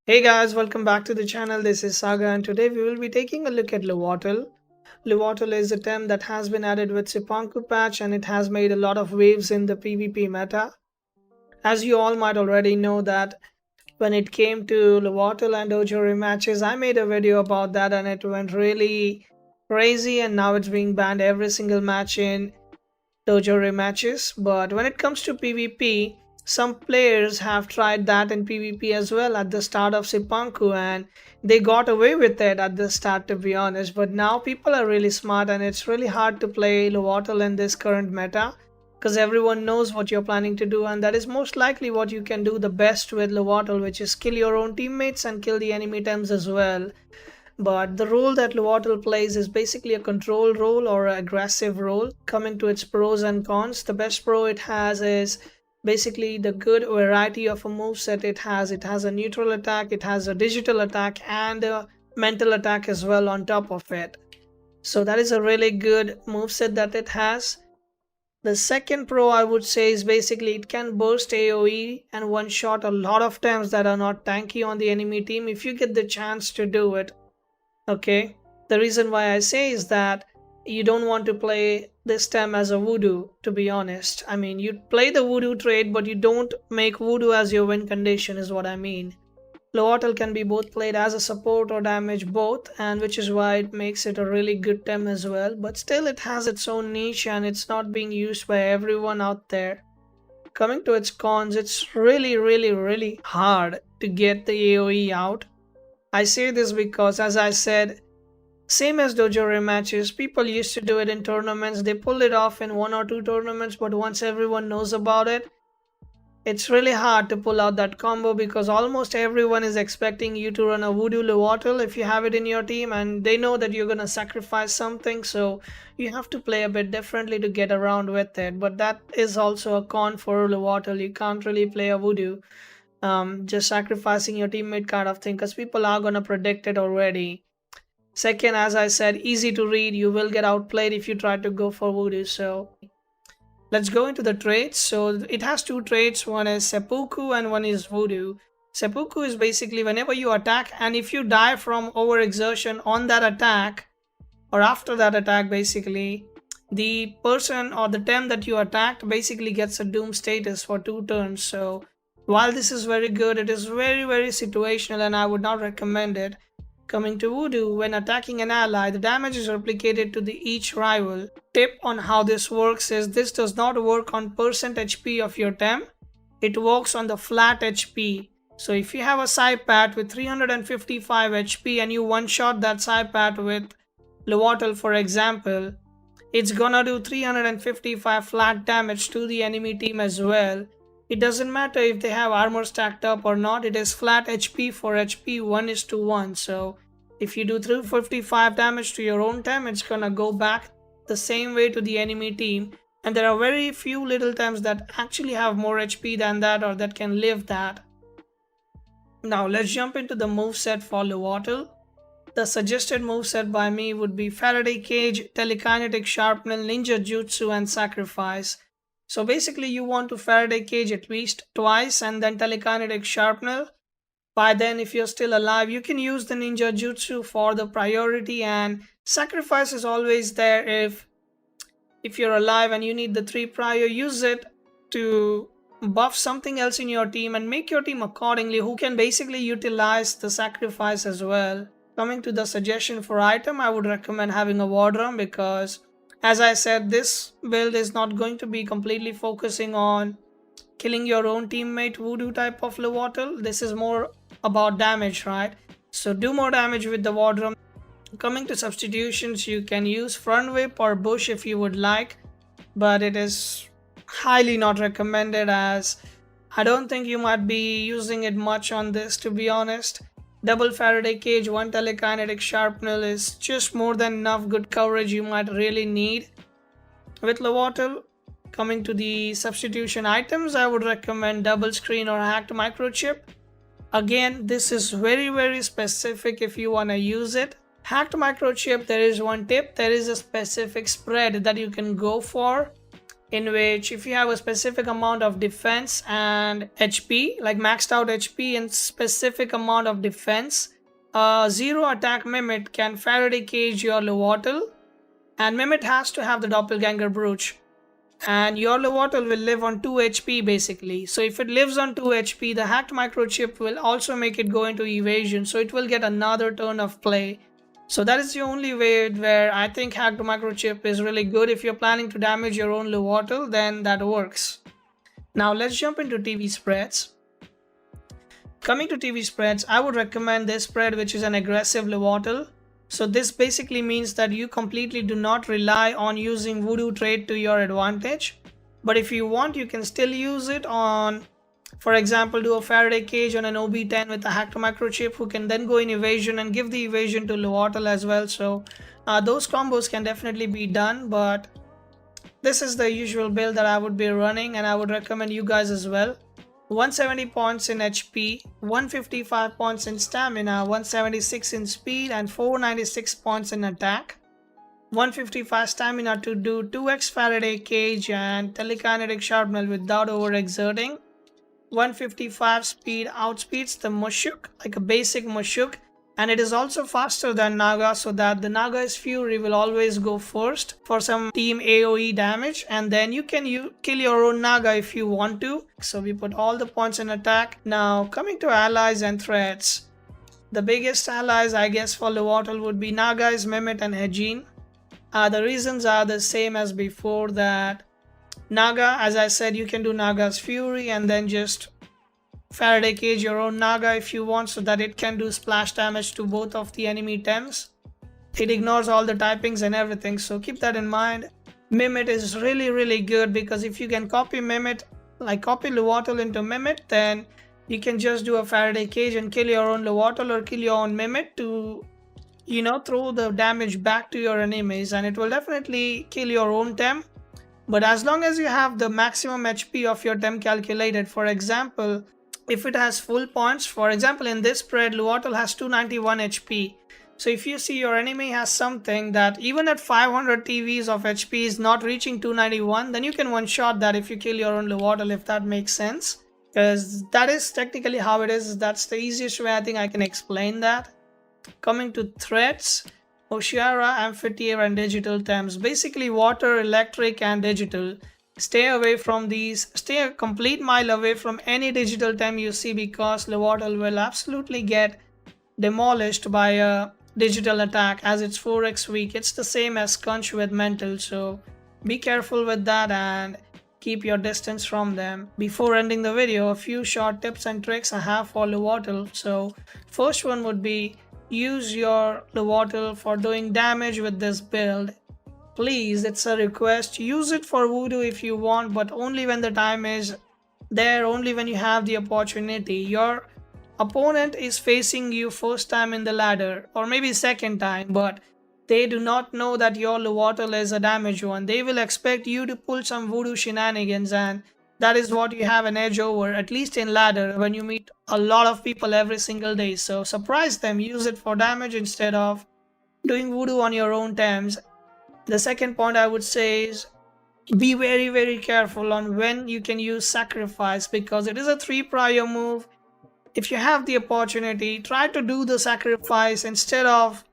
Hey guys, welcome back to the channel. This is Saga and today we will be taking a look at Loatle. Loatle is a term that has been added with Sipanku patch and it has made a lot of waves in the PvP meta. As you all might already know that when it came to Loatle and Dojo rematches, I made a video about that and it went really crazy and now it's being banned every single match in Dojo rematches. But when it comes to PvP, some players have tried that in PvP as well at the start of Sipanku and they got away with it at the start, to be honest. But now people are really smart and it's really hard to play Loatle in this current meta because everyone knows what you're planning to do, and that is most likely what you can do the best with Loatle, which is kill your own teammates and kill the enemy teams as well. But the role that Loatle plays is basically a control role or an aggressive role. Coming to its pros and cons, the best pro it has is basically the good variety of a moveset it has. It has a neutral attack, it has a digital attack, and a mental attack as well on top of it. So that is a really good moveset that it has. The second pro I would say is basically it can burst AoE and one shot a lot of times that are not tanky on the enemy team if you get the chance to do it. Okay, the reason why I say is that you don't want to play this stem as a voodoo, to be honest. I mean, you play the voodoo trade, but you don't make voodoo as your win condition, is what I mean. Loatle can be both played as a support or damage both, and which is why it makes it a really good tem as well. But still, it has its own niche and it's not being used by everyone out there. Coming to its cons, it's really hard to get the AoE out. I say this because, as I said, same as dojo rematches, people used to do it in tournaments. They pull it off in one or two tournaments, but once everyone knows about it, it's really hard to pull out that combo because almost everyone is expecting you to run a voodoo Loatle if you have it in your team, and they know that you're going to sacrifice something, so you have to play a bit differently to get around with it. But that is also a con for Loatle. You can't really play a voodoo just sacrificing your teammate kind of thing because people are going to predict it already. Second, as I said, easy to read. You will get outplayed if you try to go for voodoo. So let's go into the traits. So it has two traits. One is seppuku and one is voodoo. Seppuku is basically whenever you attack and if you die from overexertion on that attack or after that attack, basically the person or the tem that you attacked basically gets a doom status for 2 turns. So while this is very good, it is very situational and I would not recommend it. Coming to voodoo, when attacking an ally, the damage is replicated to each rival. Tip on how this works is this does not work on percent HP of your tem. It works on the flat HP. So if you have a Psypat with 355 HP and you one-shot that Psypat with Loatle, for example, it's gonna do 355 flat damage to the enemy team as well. It doesn't matter if they have armor stacked up or not, it is flat HP for HP 1:1. So if you do 355 damage to your own tem, it's gonna go back the same way to the enemy team. And there are very few little tems that actually have more HP than that or that can live that. Now let's jump into the moveset for Loatle. The suggested moveset by me would be Faraday Cage, Telekinetic Sharpnel, Ninja Jutsu, and Sacrifice. So basically you want to Faraday Cage at least twice and then Telekinetic Sharpnel. By then, if you're still alive, you can use the Ninja Jutsu for the priority, and Sacrifice is always there if you're alive and you need the 3 prior, use it to buff something else in your team and make your team accordingly who can basically utilize the Sacrifice as well. Coming to the suggestion for item, I would recommend having a War Drum because, as I said, this build is not going to be completely focusing on killing your own teammate voodoo type of Loatle. This is more about damage, right? So do more damage with the War Drum. Coming to substitutions, you can use Front Whip or Bush if you would like, but it is highly not recommended as I don't think you might be using it much on this, to be honest. Double Faraday Cage, 1 Telekinetic Sharpnel is just more than enough good coverage you might really need with Loatle. Coming to the substitution items, I would recommend Double Screen or Hacked Microchip. Again, this is very specific if you want to use it. Hacked Microchip, there is one tip. There is a specific spread that you can go for. in which if you have a specific amount of defense and HP, like maxed out HP and specific amount of defense, a 0 attack Mimit can Faraday cage your Loatle, and Mimit has to have the Doppelganger Brooch. And your Loatle will live on 2 HP basically. So if it lives on 2 HP, the hacked microchip will also make it go into evasion, so it will get another turn of play. So that is the only way where I think hacked microchip is really good. If you're planning to damage your own Loatle, then that works. Now let's jump into TV spreads. Coming to TV spreads, I would recommend this spread, which is an aggressive Loatle. So this basically means that you completely do not rely on using Voodoo Trade to your advantage. But if you want, you can still use it on, for example, do a Faraday cage on an OB10 with a hacked microchip who can then go in evasion and give the evasion to Loatle as well. So those combos can definitely be done, but this is the usual build that I would be running and I would recommend you guys as well. 170 points in HP, 155 points in stamina, 176 in speed and 496 points in attack. 155 stamina to do 2x Faraday cage and telekinetic sharpnel without overexerting. 155 speed outspeeds the Mushuk, like a basic Mushuk, and it is also faster than Naga, so that the Naga's Fury will always go first for some team AoE damage, and then you can kill your own Naga if you want to. So we put all the points in attack. Now coming to allies and threats, the biggest allies I guess for Loatle would be Naga's Mimit and Hejin. The reasons are the same as before, that Naga, as I said, you can do Naga's Fury and then just Faraday cage your own Naga if you want, so that it can do splash damage to both of the enemy Tems. It ignores all the typings and everything, so keep that in mind. Mimit is really good, because if you can copy Mimit, like copy Loatle into Mimit, then you can just do a Faraday cage and kill your own Loatle or kill your own Mimit to, you know, throw the damage back to your enemies, and it will definitely kill your own Tem. But as long as you have the maximum HP of your Tem calculated, for example, if it has full points, for example in this spread Loatle has 291 HP. So if you see your enemy has something that even at 500 TVs of HP is not reaching 291, then you can one shot that if you kill your own Loatle, if that makes sense. Because that is technically how it is. That's the easiest way I think I can explain that. Coming to threats, Oshiara, Amphitheater and digital Tems. Basically water, electric and digital. Stay away from these. Stay a complete mile away from any digital Tem you see, because Loatle will absolutely get demolished by a digital attack, as it's 4x weak. It's the same as Skunch with mental, so be careful with that and keep your distance from them. Before ending the video, a few short tips and tricks I have for Loatle. So first one would be, use your Loatle for doing damage with this build. Please, it's a request, use it for Voodoo if you want, but only when the time is there, only when you have the opportunity. Your opponent is facing you first time in the ladder, or maybe second time, but they do not know that your Loatle is a damage one. They will expect you to pull some Voodoo shenanigans, and that is what you have an edge over, at least in ladder, when you meet a lot of people every single day. So surprise them, use it for damage instead of doing Voodoo on your own Tems. The second point I would say is, be very careful on when you can use Sacrifice, because it is a 3 prior move. If you have the opportunity, try to do the Sacrifice instead of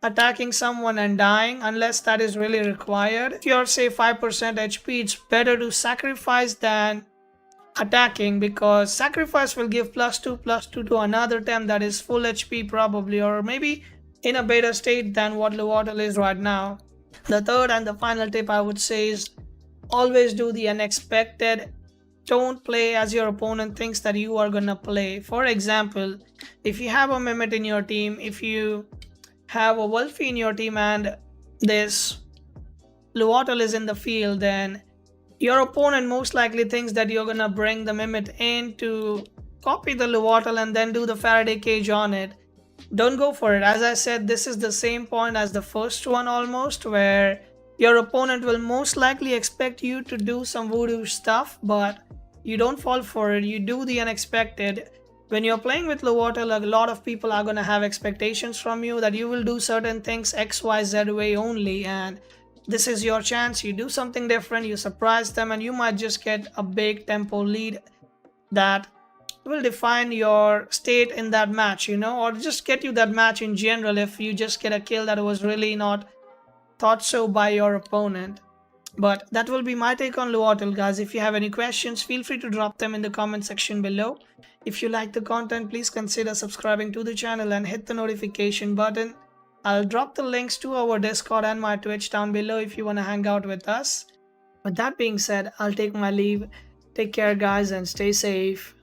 attacking someone and dying, unless that is really required. If you're say 5% HP, it's better to sacrifice than attacking, because Sacrifice will give +2/+2 to another Tem that is full HP probably, or maybe in a better state than what Loatle is right now. The third and the final tip I would say is, always do the unexpected. Don't play as your opponent thinks that you are gonna play. For example, if you have a Mimit in your team, if you have a Wolfie in your team and this Loatle is in the field, then your opponent most likely thinks that you're gonna bring the Mimit in to copy the Loatle and then do the Faraday cage on it. Don't go for it. As I said, this is the same point as the first one almost, where your opponent will most likely expect you to do some Voodoo stuff, but you don't fall for it. You do the unexpected. When you're playing with Loatle, a lot of people are going to have expectations from you that you will do certain things XYZ way only, and This is your chance. You do something different, you surprise them, and you might just get a big tempo lead that will define your state in that match, or just get you that match in general if you just get a kill that was really not thought so by your opponent. But that will be my take on Loatle, guys. If you have any questions, feel free to drop them in the comment section below. If you like the content, please consider subscribing to the channel and hit the notification button. I'll drop the links to our Discord and my Twitch down below if you want to hang out with us. With that being said, I'll take my leave. Take care, guys, and stay safe.